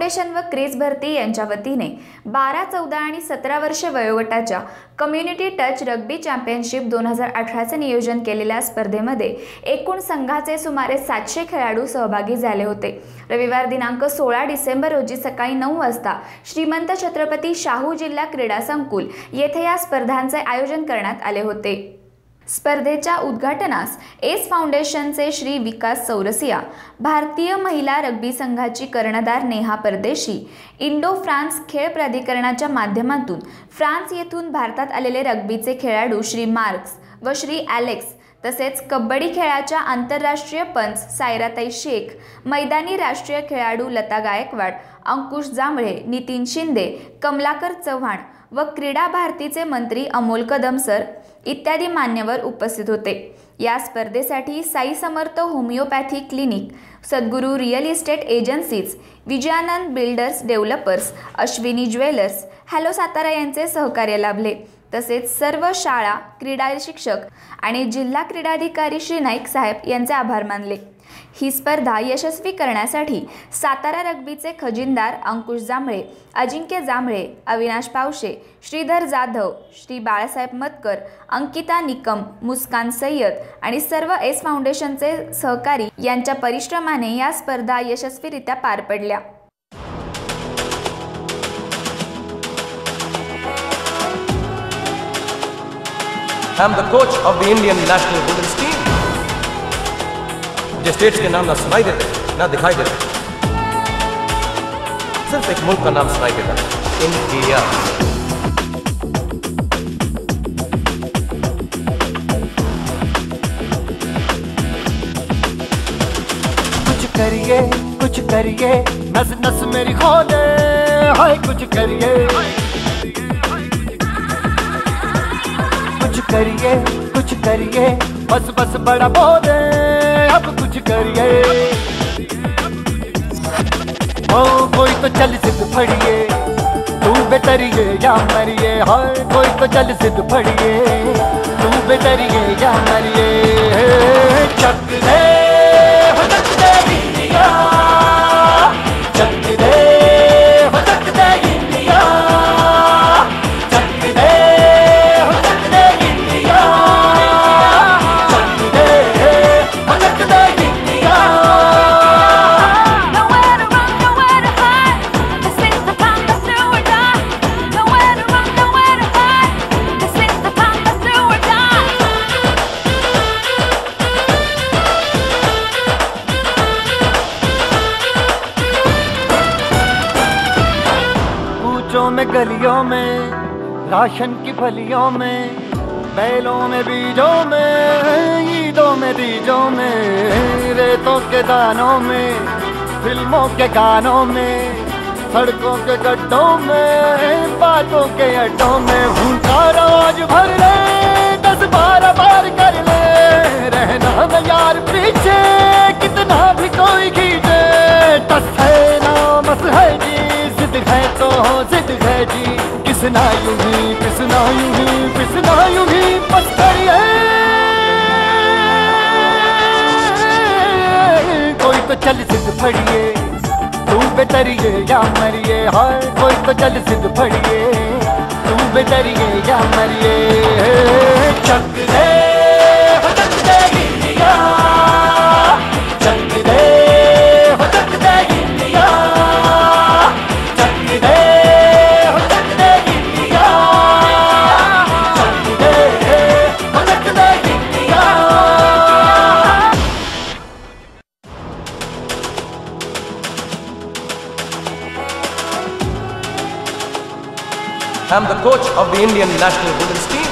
Foundation व craze भरती यांच्या वतीने 12, 14 आणि 17 वर्षे वयोगटाच्या कम्युनिटी टच रग्बी चॅम्पियनशिप 2018चे नियोजन केलेल्या स्पर्धेमध्ये एकूण संघाचे सुमारे 700 खेळाडू सहभागी झाले होते। रविवार दिनांक 16 डिसेंबर रोजी सकाळी 9 वाजता श्रीमंत छत्रपती शाहू जिल्हा क्रीडा संकुल येथे या स्पर्धांचे आयोजन करण्यात आले होते। स्पर्धेच्या उद्घाटनास एस फाउंडेशनचे श्री विकास चौरसिया, भारतीय महिला रग्बी संघाची कर्णधार नेहा परदेशी, इंडो फ्रान्स खेळ प्राधिकरणाच्या माध्यमातून फ्रान्स येथून भारतात आलेले रग्बीचे खेळाडू श्री मार्क्स व श्री ॲलेक्स, तसेच कबड्डी खेळाच्या आंतरराष्ट्रीय पंच सायराताई शेख, मैदानी राष्ट्रीय खेळाडू लता गायकवाड, अंकुश जांभळे, नितीन शिंदे, कमलाकर चव्हाण व क्रीडा भारतीचे मंत्री अमोल कदम सर इत्यादी मान्यवर उपस्थित होते। या स्पर्धेसाठी साई समर्थ होमिओपॅथी क्लिनिक, सद्गुरू real estate agencies, Vijayanand builders developers, Ashwini jewellers, hello Satara यांचे सहकार्य लाभले। तसेच सर्व शाळा, क्रीडा शिक्षक आणि जिल्हा क्रीडाधिकारी श्री नाईक साहेब यांचे आभार मानले। ही स्पर्धा यशस्वी करण्यासाठी सातारा रग्बीचे खजिनदार अंकुश जांभळे, अजिंक्य जांभळे, अविनाश पावशे, श्रीधर जाधव, श्री बाळासाहेब मतकर, अंकिता निकम, मुस्कान सय्यद आणि सर्व एस फाउंडेशनचे सहकारी यांच्या परिश्रमाने या स्पर्धा यशस्वीरित्या पार पडल्या। I am the coach of the Indian national women's team. जिस स्टेट्स के नाम ना सुनाई देते ना दिखाई देते, सिर्फ एक मुल्क का नाम सुनाई देता, इंडिया। कुछ करिए, नस नस मेरी खोले, हाय कुछ करिए, कुछ करिए, बस बस बड़ा बोले, अब कुछ करिए। ओ कोई तो चल सिद्ध फड़िए, तू बेतरिए या मरिए, हाय कोई तो चल सिद्ध फड़िए, तू बेतरिए या मरिए। चक दे हो चक दे इंडिया, चक दे हो चक दे इंडिया, चक दे हो चक दे इंडिया, चक दे हो चक दे India. Nowhere to run, nowhere to hide. This is the time to do or die. Nowhere to run, nowhere to hide. This is the time to do or die. कूचों में गलियों में, ration की फलियों में, बैलों में बीजों में, ईदों में दीजों में, रेतों के दानों में, फिल्मों के गानों में, सड़कों के गड्ढों में, बातों के अड्डों में, भूखा रोज भर ले, 10-12 बार कर ले, रहना न यार पीछे, कितना भी कोई खींचे, टस है ना मस है जी, जिद है तो जिद है जी, किसना यूं ही पिसना यूं ही पिसना यूं ही बस करिए। कोई तो चल सिद्ध फड़िए, तू बेतरिए या मरिए, हाय कोई तो चल सिद्ध फड़िए, तू बेतरिए या मरिए। चक दे हो चक दे इंडिया, चक दे हो चक दे इंडिया, चक दे हो चक दे इंडिया, चक दे हो चक दे India. I am the coach of the Indian national women's team.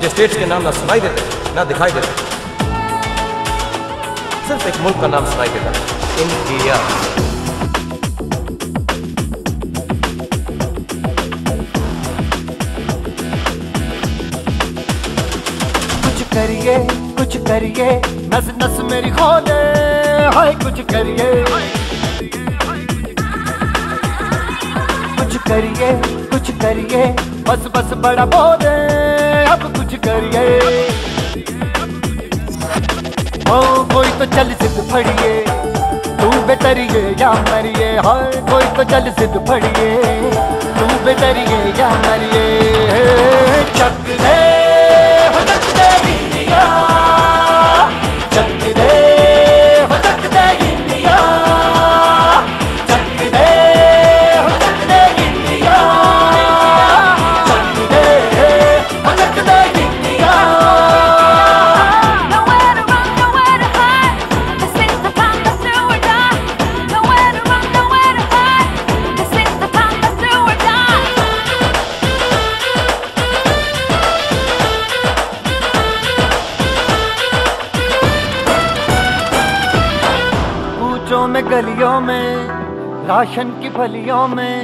जिस स्टेट्स के नाम ना सुनाई देते ना दिखाई देते, सिर्फ एक मुल्क का नाम सुनाई देता, इंडिया। कुछ करिए, नस नस मेरी खोले, हाय कुछ करिए, कुछ करिए, बस बस बड़ा बोले, अब कुछ करिए। ओ कोई तो चल सिद्ध फड़िए, तू बेतरिए या मरिए, हाय कोई तो चल सिद्ध फड़िए, तू बेतरिए या मरिए। चक दे हो चक दे इंडिया, चक दे हो चक दे इंडिया, चक दे हो चक दे इंडिया, चक दे हो चक दे India. Nowhere to run, nowhere to hide. This is the time to do or die. Nowhere to run, nowhere to hide. This is the time to do or die. कूचों में गलियों में, ration की फलियों में,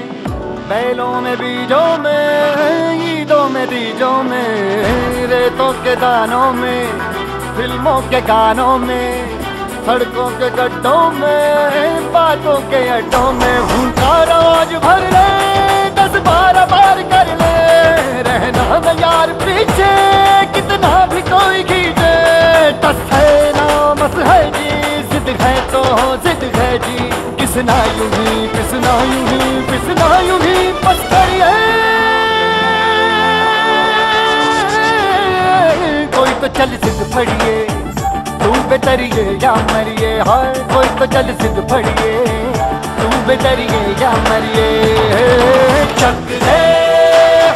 बैलों में बीजों में, ईदों में दीजों में, रेतों के दानों में, फिल्मों के गानों में, सड़कों के गड्ढों में, बातों के अड्डों में, भूखा रोज भर ले, 10-12 बार कर ले, रहना न यार पीछे, कितना भी कोई खींचे, टस है ना मस है जी, जिद है तो जिद है जी, किसना यूं ही पिसना यूं ही पिसना यूं ही बस करिए। कोई तो चल सिद्ध फड़िए, तू बेतरिए या मरिए, हाय कोई तो चल सिद्ध फड़िए, तू बेतरिए या मरिए। चक दे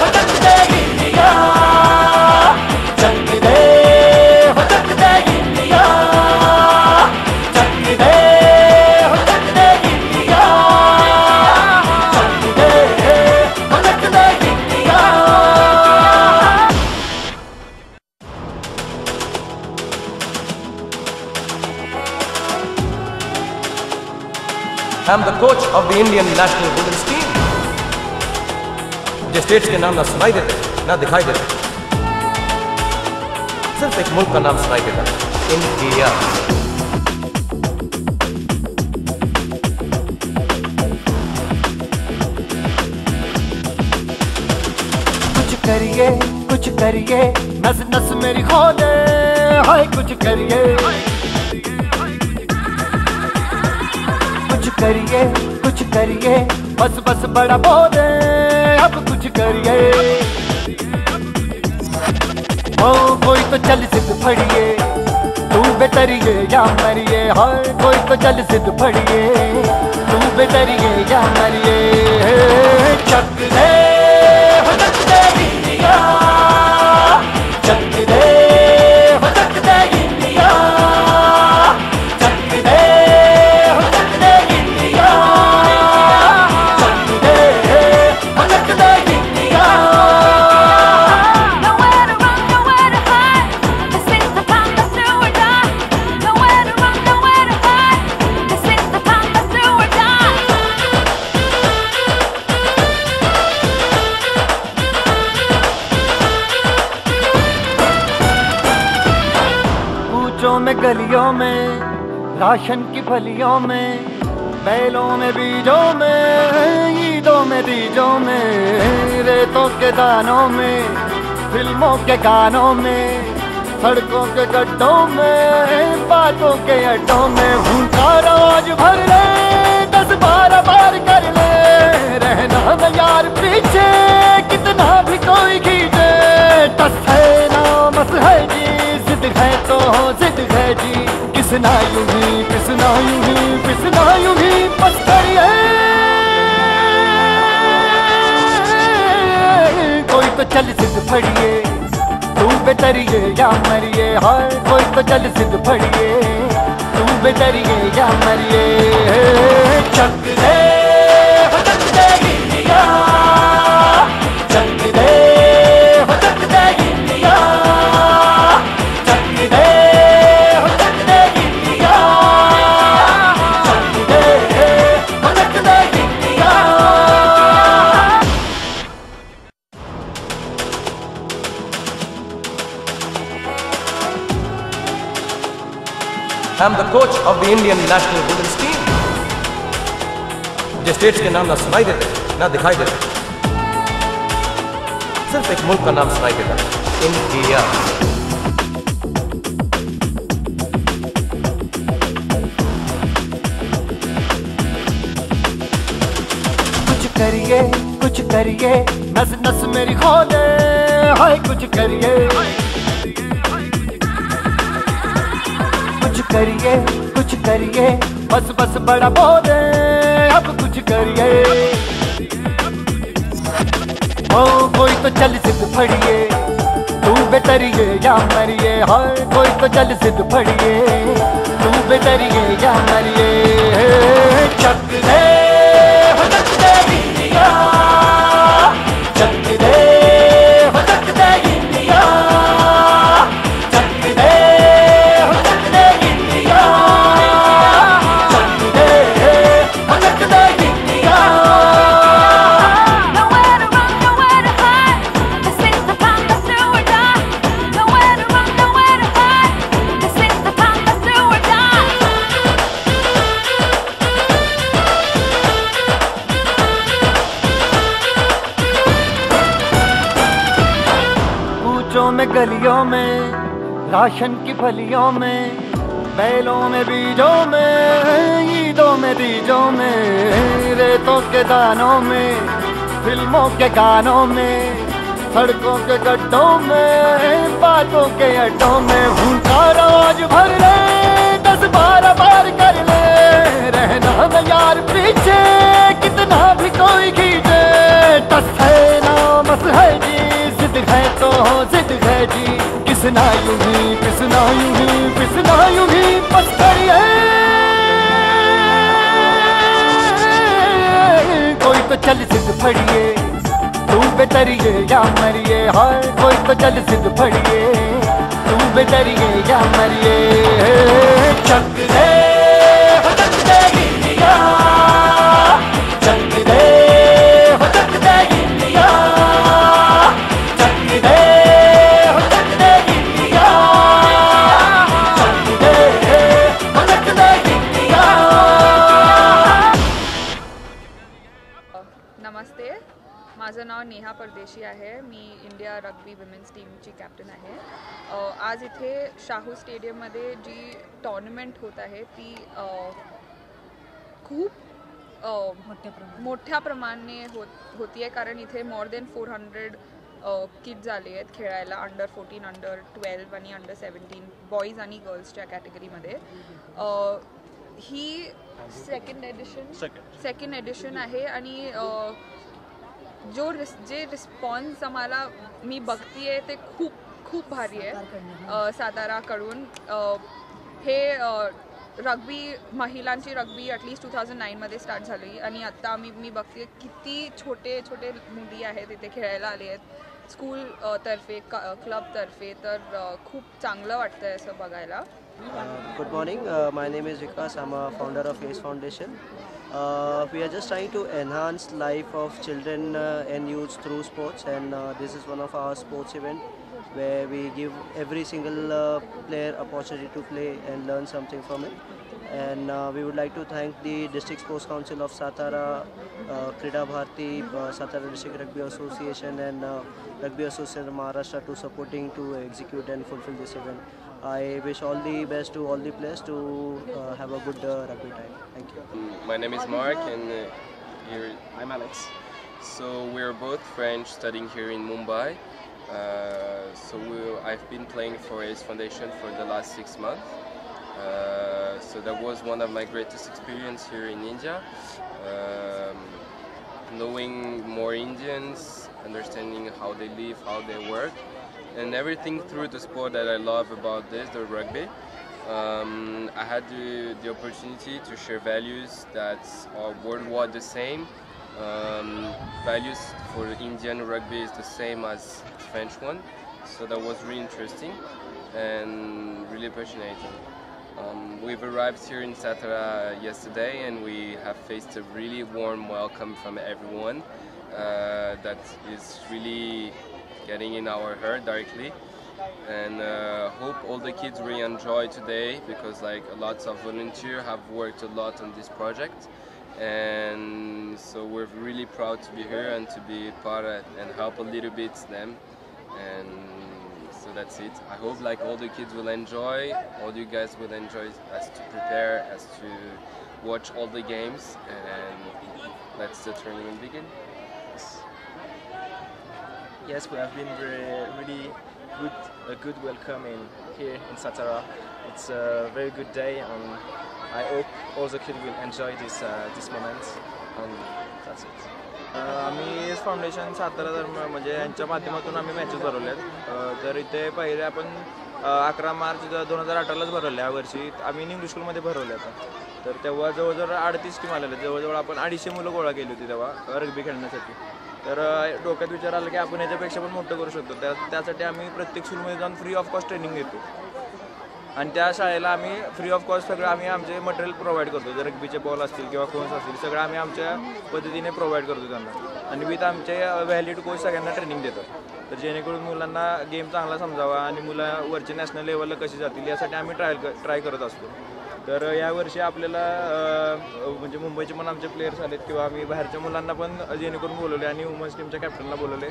हो चक दे इंडिया, चक दे हो चक दे इंडिया, चक दे हो चक दे इंडिया, चक दे हो चक दे India. I'm the coach of the Indian national women's team. मुझे स्टेट्स के नाम ना सुनाई देते ना दिखाई देते, सिर्फ एक मुल्क का नाम सुनाई देता, इंडिया। कुछ करिए, नस नस मेरी खोले, हाय कुछ करिए, कुछ करिए, बस बस बड़ा बोले, अब कुछ करिए। ओ कोई तो चल सिद्ध फड़िए, तू बेतरिए या मरिए, हाय कोई तो चल सिद्ध फड़िए, तू बेतरिए या मरिए। चक दे हो चक दे इंडिया, चक दे हो चक दे इंडिया, चक दे हो चक दे इंडिया, चक दे हो चक दे India. Nowhere to run, nowhere to hide. This is the time to do or die. Nowhere to run, nowhere to hide. This is the time to do or die. कूचों में गलियों में, ration की फलियों में, बैलों में बीजों में, ईदों में दीजों में, रेतों के दानों में, फिल्मों के गानों में, सड़कों के गड्ढों में, बातों के अड्डों में, भूखा रोज भर ले, 10-12 बार कर ले, रहना न यार पीछे, कितना भी कोई खींचे, टस है ना मस है जी, जिद है तो जिद है जी, किसना यूं ही पिसना यूं ही पिसना यूं ही बस करिए। कोई तो चल सिद्ध फड़िए, तू बेतरिए या मरिए, हाय कोई तो चल सिद्ध फड़िए, तू बेतरिए या मरिए। चक दे हो चक दे इंडिया, चक दे हो चक दे इंडिया, चक दे हो चक दे इंडिया, चक दे हो चक दे India. I'm the coach of the Indian national women's team. मुझे स्टेट्स के नाम ना सुनाई देते ना दिखाई देते, सिर्फ एक मुल्क का नाम सुनाई देता, इंडिया। करिए नस नस मेरी खोले हाय कुछ करिए बस बस बड़ा बोले अब कुछ करिए ओ कोई तो चल सिद्ध फड़िए तू बेतरिए या मरिए हाय कोई तो चल सिद्ध फड़िए तू बेतरिए या मरिए चक दे हो चक दे इंडिया चक दे हो चक दे इंडिया चक दे हो चक दे इंडिया चक दे हो चक दे India Nowhere to run, nowhere to hide. This is the time, let's do or die. Nowhere to run, nowhere to hide. This is the time, let's do or die. कूचों में गलियों में ration की फलियों में बैलों में बीजों में ईदों में तीजों में रेतों के दानों में फिल्मों के गानों में सड़कों के गड्ढों में बातों के अड्डों में भूखा रोज भर ले 10-12 बार कर ले रहना न यार पीछे कितना भी कोई खींचे टस है ना मस है जी जिद है तो जिद है जी किसना यूं ही पिसना यूं ही पिसना यूं ही बस करिए कोई तो चल सिद्ध फड़िए तू बेतरिए या मरिए हाय कोई तो चल सिद्ध फड़िए तू बेतरिए या मरिए चक दे हो चक दे इंडिया चक दे हो चक दे इंडिया चक दे हो चक दे इंडिया चक दे हो चक दे इंडिया नमस्ते माझं नाव नेहा परदेशी आहे मी इंडिया रग्बी विमेन्स टीमची कॅप्टन आहे आज इथे शाहू स्टेडियममध्ये जी टॉर्नामेंट होत आहे ती खूप मोठ्या प्रमाणे होती आहे कारण इथे मोर दॅन 400 किड्स आले आहेत खेळायला अंडर 14 अंडर 12 आणि अंडर 17 बॉईज आणि गर्ल्सच्या कॅटेगरीमध्ये ही सेकंड एडिशन आहे आणि जे रिस्पॉन्स आम्हाला मी बघतीये ते खूप खूप भारी आहे साताराकडून हे रग्बी महिलांची रग्बी ॲटलिस्ट 2009मध्ये स्टार्ट झाली आणि आत्ता मी बघते किती छोटे छोटे मुली आहेत इथे खेळायला आले आहेत स्कूल तर्फे क्लबतर्फे तर खूप चांगलं वाटतं आहे असं बघायला. Good morning, my name is Vikas. I'm a founder of ACE Foundation. We are just trying to enhance life of children and youth through sports, and this is one of our sports event where we give every single player opportunity to play and learn something from it. And we would like to thank the District Sports Council of Satara, Krida Bharati, Satara District Rugby Association and Rugby Association of Maharashtra to supporting to execute and fulfill this event. I wish all the best to all the players to have a good rugby time. Thank you. My name is Mark and here I'm Alex. So we're both French studying here in Mumbai. I've been playing for ACE Foundation for the last 6 months. So that was one of my greatest experience here in India. Knowing more Indians, understanding how they live, how they work. And everything through the sport that I love about this, the rugby. I had the opportunity to share values that are worldwide the same. Values for Indian rugby is the same as French one, so that was really interesting and really passionate. We've arrived here in Satara yesterday and we have faced a really warm welcome from everyone that is really getting in our heart directly, and hope all the kids really enjoy today because like lots of volunteers have worked a lot on this project, and so we're really proud to be here and to be part of and help a little bit them, and so that's it. I hope like all the kids will enjoy, all you guys will enjoy as to prepare, as to watch all the games, and let's the tournament begin. Yes, we have been really good welcome here in Satara. It's a very good day, and I hope all the kids will enjoy this moment. And that's it. आम्ही S foundation Satara धर्म म्हणजे यांच्या माध्यमातून आम्ही matches भरवल्यात. तर इथे पहिले आपण 11 मार्च 2018लाच भरवल्या. यावर्षी आम्ही इंग्लिश स्कूलमध्ये भरवल्या होत्या. तर तेव्हा जवळजवळ 38 टीम आलेल्या. जवळजवळ आपण 250 मुलं गोळा केली होती तेव्हा रग्बी खेळण्यासाठी. तर डोक्यात विचार आला की आपण याच्यापेक्षा पण मोठं करू शकतो. त्यासाठी आम्ही प्रत्येक स्कूलमध्ये जाऊन फ्री ऑफ कॉस्ट ट्रेनिंग देतो. आणि त्या शाळेला आम्ही फ्री ऑफ कॉस्ट सगळं आम्ही आमचे मटेरियल प्रोव्हाइड करतो. जर रग्बीचे बॉल असतील किंवा कोन्स असतील सगळं आम्ही आमच्या पद्धतीने प्रोव्हाइड करतो त्यांना. आणि विथ आमचे व्हॅलिड कोच सगळ्यांना ट्रेनिंग देतात. तर जेणेकरून मुलांना गेम चांगला समजावा आणि मुलं वरच्या नॅशनल लेवलला कशी जातील यासाठी आम्ही ट्राय करत असतो. तर यावर्षी आपल्याला म्हणजे मुंबईचे पण आमचे प्लेयर्स आलेत किंवा आम्ही बाहेरच्या मुलांना पण जेणेकरून बोलवले आणि वुमन्स टीमच्या कॅप्टनला बोलवले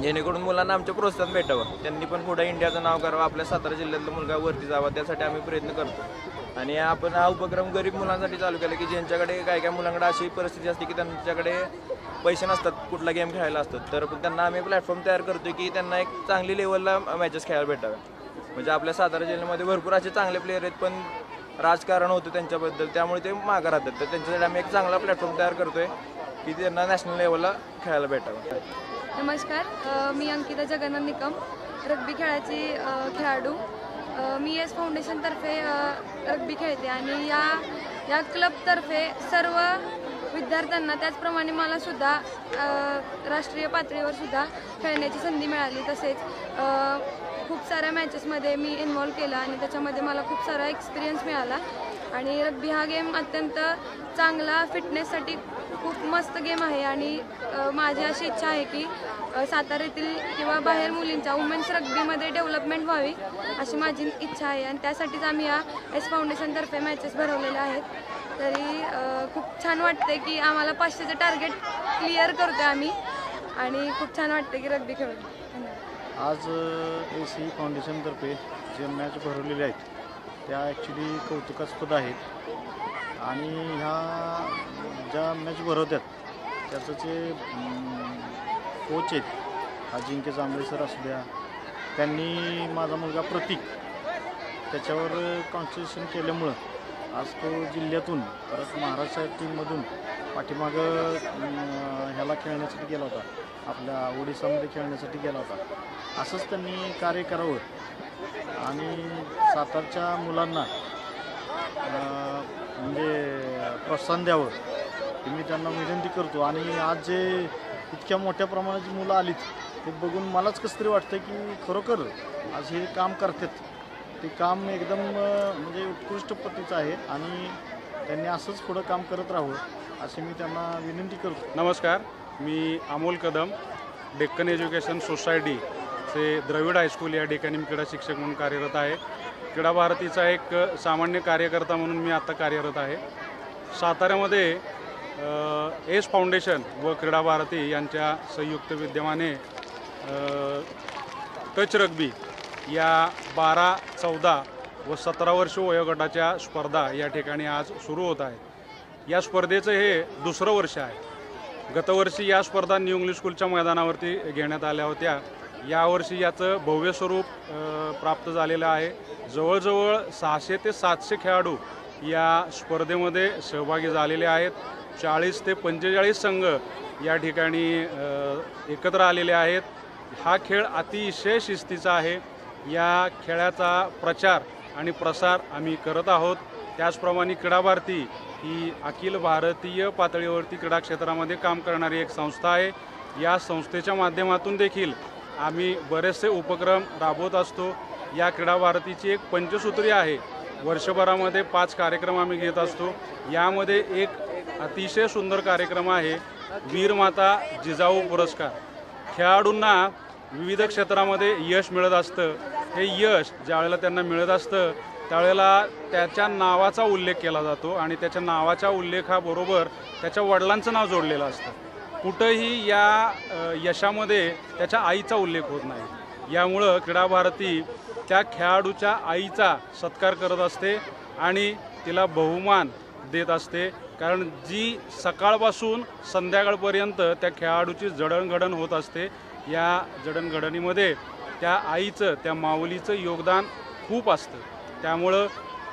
जेणेकरून मुलांना आमचं प्रोत्साहन भेटावं. त्यांनी पण पुढे इंडियाचं नाव करावं. आपल्या सातारा जिल्ह्यातला मुलगा वरती जावा त्यासाठी आम्ही प्रयत्न करतो. आणि आपण हा उपक्रम गरीब मुलांसाठी चालू केला की ज्यांच्याकडे काय मुलांकडे अशी परिस्थिती असते की त्यांच्याकडे पैसे नसतात कुठला गेम खेळायला असतात. तर त्यांना आम्ही प्लॅटफॉर्म तयार करतो की त्यांना एक चांगली लेवलला मॅचेस खेळायला भेटाव्या. म्हणजे आपल्या सातारा जिल्ह्यामध्ये भरपूर असे चांगले प्लेयर आहेत पण राजकारण होतं त्यांच्याबद्दल त्यामुळे ते मागं राहतात. तर त्यांच्यासाठी आम्ही एक चांगला प्लॅटफॉर्म तयार करतोय की त्यांना नॅशनल लेवलला खेळायला भेटावं. नमस्कार, मी अंकिता जगन्नाथ निकम, रग्बी खेळाची खेळाडू. मी एस फाउंडेशनतर्फे रग्बी खेळते आणि या क्लबतर्फे सर्व विद्यार्थ्यांना त्याचप्रमाणे मला सुद्धा राष्ट्रीय पातळीवर सुद्धा खेळण्याची संधी मिळाली. तसेच खूप साऱ्या मॅचेसमध्ये मी इन्व्हॉल्व केला आणि त्याच्यामध्ये मला खूप सारा एक्सपिरियन्स मिळाला. आणि रग्बी हा गेम अत्यंत चांगला फिटनेससाठी खूप मस्त गेम आहे. आणि माझी अशी इच्छा आहे की साताऱ्यातील किंवा बाहेर मुलींच्या वुमेन्स रग्बीमध्ये डेव्हलपमेंट व्हावी अशी माझी इच्छा आहे. आणि त्यासाठीच आम्ही या एस फाउंडेशनतर्फे मॅचेस भरवलेल्या आहेत. तरी खूप छान वाटते की आम्हाला 500चं टार्गेट क्लिअर करतो आम्ही आणि खूप छान वाटते की रग्बी खेळून. आज एस फाउंडेशनतर्फे जे मॅच भरवलेले आहेत त्या ॲक्च्युली कौतुकास्पद आहेत. आणि ह्या ज्या मॅच भरवतात त्याचं जे कोच आहेत अजिंक्य जांभळे सर असू द्या त्यांनी माझा मुलगा प्रतीक त्याच्यावर कॉन्सन्ट्रेशन केल्यामुळं आज तो जिल्ह्यातून परत महाराष्ट्र टीममधून पाठीमागं ह्याला खेळण्यासाठी गेला होता. आपल्या ओडिसामध्ये खेळण्यासाठी गेला होता. असंच त्यांनी कार्य करावं आणि सातारच्या मुलांना म्हणजे प्रोत्साहन द्यावं हे मी त्यांना विनंती करतो. आणि आज जे इतक्या मोठ्या प्रमाणाची मुलं आलीत ते बघून मलाच कसं तरी वाटतं की खरोखर आज हे काम करतात ते काम एकदम म्हणजे उत्कृष्ट पद्धतीचं आहे आणि त्यांनी असंच पुढं काम करत राहावं अशी मी त्यांना विनंती करतो. नमस्कार, मी अमोल कदम, डेक्कन एज्युकेशन सोसायटीचे द्रविड हायस्कूल या ठिकाणी मी क्रीडा शिक्षक म्हणून कार्यरत आहे. क्रीडा भारतीचा एक सामान्य कार्यकर्ता म्हणून मी आता कार्यरत आहे. साताऱ्यामध्ये एस फाउंडेशन व क्रीडा भारती यांच्या संयुक्त विद्यमाने टच रग्बी या 12, 14 व 17 वर्ष वयोगटाच्या स्पर्धा या ठिकाणी आज सुरू होत आहेत. या स्पर्धेचं हे दुसरं वर्ष आहे. गतवर्षी या स्पर्धा न्यू इंग्लिश स्कूलच्या मैदानावरती घेण्यात आल्या होत्या. यावर्षी याचं भव्य स्वरूप प्राप्त झालेलं आहे. जवळजवळ 600 ते 700 खेळाडू या स्पर्धेमध्ये सहभागी झालेले आहेत. 40 ते 45 संघ या ठिकाणी एकत्र आलेले आहेत. हा खेळ अतिशय शिस्तीचा आहे. या खेळाचा प्रचार आणि प्रसार आम्ही करत आहोत. त्याचप्रमाणे क्रीडा भारती ही अखिल भारतीय पातळीवरती क्रीडा क्षेत्रामध्ये काम करणारी एक संस्था आहे. या संस्थेच्या माध्यमातून देखील आम्ही बरेचसे उपक्रम राबवत असतो. या क्रीडा भारतीची एक पंचसूत्री आहे. वर्षभरामध्ये 5 कार्यक्रम आम्ही घेत असतो. यामध्ये एक अतिशय सुंदर कार्यक्रम आहे वीरमाता जिजाऊ पुरस्कार. खेळाडूंना विविध क्षेत्रामध्ये यश मिळत असतं. हे यश ज्यावेळेला त्यांना मिळत असतं त्यावेळेला त्याच्या नावाचा उल्लेख केला जातो आणि त्याच्या नावाच्या उल्लेखाबरोबर त्याच्या वडिलांचं नाव जोडलेलं असतं. कुठंही या यशामध्ये त्याच्या आईचा उल्लेख होत नाही. यामुळं क्रीडा भारती त्या खेळाडूच्या आईचा सत्कार करत असते आणि तिला बहुमान देत असते. कारण जी सकाळपासून संध्याकाळपर्यंत त्या खेळाडूची जडणघडण होत असते. या जडणघडणीमध्ये त्या आईचं, त्या माऊलीचं योगदान खूप असतं. त्यामुळं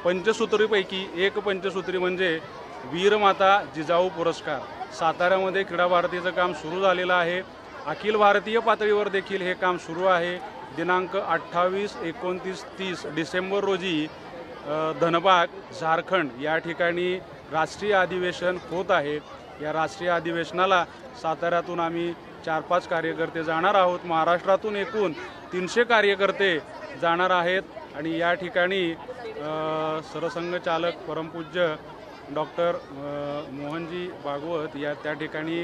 पंचसूत्रीपैकी एक पंचसूत्री म्हणजे वीरमाता जिजाऊ पुरस्कार. साताऱ्यामध्ये क्रीडा भारतीचं काम सुरू झालेलं आहे. अखिल भारतीय पातळीवर देखील हे काम सुरू आहे. दिनांक 28, 29, 30 डिसेंबर रोजी धनबाद, झारखंड या ठिकाणी राष्ट्रीय अधिवेशन होत आहे. या राष्ट्रीय अधिवेशनाला साताऱ्यातून आम्ही 4-5 कार्यकर्ते जाणार आहोत. महाराष्ट्रातून एकूण 300 कार्यकर्ते जाणार आहेत आणि या ठिकाणी सरसंघचालक परमपूज्य डॉक्टर मोहनजी भागवत या त्या ठिकाणी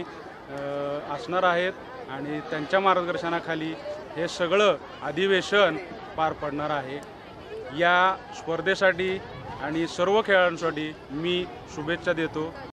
असणार आहेत आणि त्यांच्या मार्गदर्शनाखाली हे सगळं अधिवेशन पार पडणार आहे. या स्पर्धेसाठी आणि सर्व खेळाडूंसाठी मी शुभेच्छा देतो.